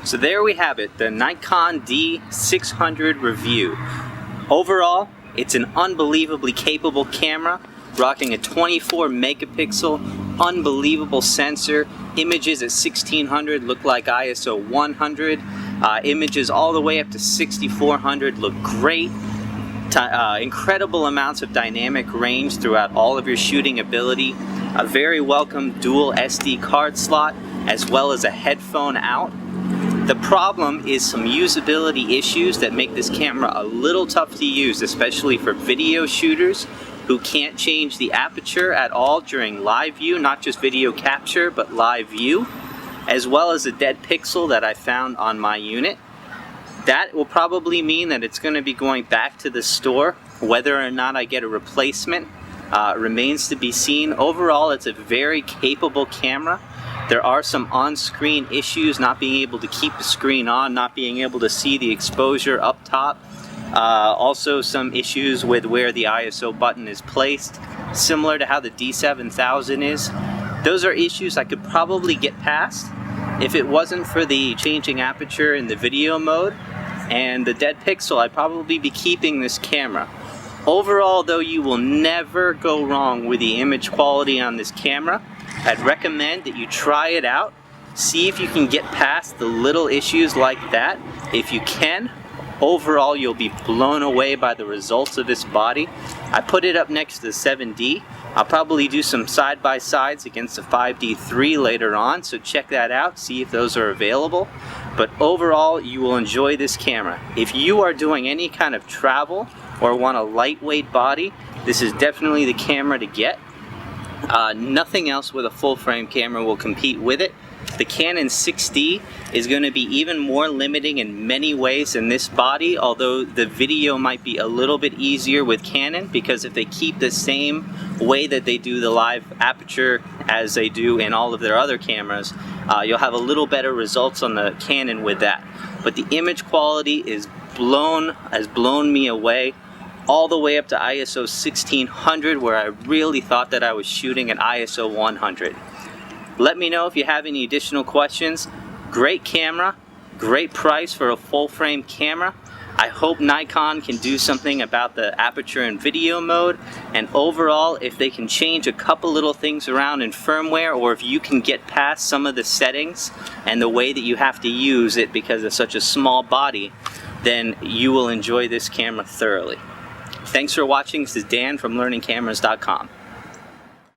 So there we have it, the Nikon D600 review. Overall, it's an unbelievably capable camera, rocking a 24 megapixel, unbelievable sensor. Images at 1600 look like ISO 100. Images all the way up to 6400 look great. Incredible amounts of dynamic range throughout all of your shooting ability. A very welcome dual SD card slot, as well as a headphone out. The problem is some usability issues that make this camera a little tough to use, especially for video shooters who can't change the aperture at all during live view, not just video capture, but live view, as well as a dead pixel that I found on my unit. That will probably mean that it's going to be going back to the store. Whether or not I get a replacement remains to be seen. Overall, it's a very capable camera. There are some on-screen issues, not being able to keep the screen on, not being able to see the exposure up top. Also some issues with where the ISO button is placed, similar to how the D7000 is. Those are issues I could probably get past if it wasn't for the changing aperture in the video mode and the dead pixel. I'd probably be keeping this camera. Overall, though, you will never go wrong with the image quality on this camera. I'd recommend that you try it out, see if you can get past the little issues like that. If you can, overall you'll be blown away by the results of this body. I put it up next to the 7D. I'll probably do some side-by-sides against the 5D3 later on, so check that out, see if those are available. But overall, you will enjoy this camera. If you are doing any kind of travel or want a lightweight body, this is definitely the camera to get. Nothing else with a full frame camera will compete with it. The Canon 6D is going to be even more limiting in many ways than this body, although the video might be a little bit easier with Canon, because if they keep the same way that they do the live aperture as they do in all of their other cameras, you'll have a little better results on the Canon with that. But the image quality has blown me away, all the way up to ISO 1600, where I really thought that I was shooting at ISO 100. Let me know if you have any additional questions. Great camera, great price for a full frame camera. I hope Nikon can do something about the aperture and video mode, and overall, if they can change a couple little things around in firmware, or if you can get past some of the settings and the way that you have to use it because of such a small body, then you will enjoy this camera thoroughly. Thanks for watching. This is Dan from LearningCameras.com.